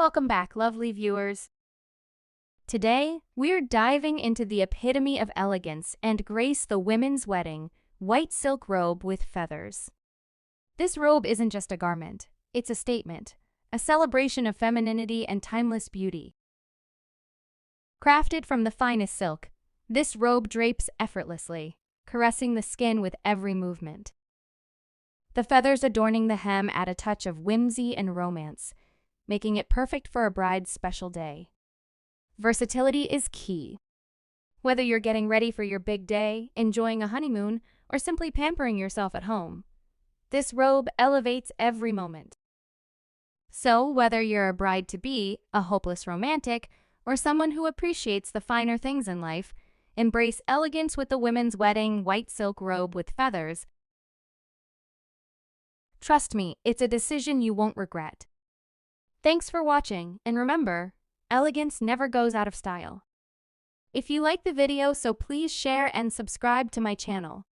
Welcome back, lovely viewers. Today, we're diving into the epitome of elegance and grace, the women's wedding, white silk robe with feathers. This robe isn't just a garment, it's a statement, a celebration of femininity and timeless beauty. Crafted from the finest silk, this robe drapes effortlessly, caressing the skin with every movement. The feathers adorning the hem add a touch of whimsy and romance, making it perfect for a bride's special day. Versatility is key. Whether you're getting ready for your big day, enjoying a honeymoon, or simply pampering yourself at home, this robe elevates every moment. So, whether you're a bride-to-be, a hopeless romantic, or someone who appreciates the finer things in life, embrace elegance with the women's wedding white silk robe with feathers. Trust me, it's a decision you won't regret. Thanks for watching, and remember, elegance never goes out of style. If you like the video, so please share and subscribe to my channel.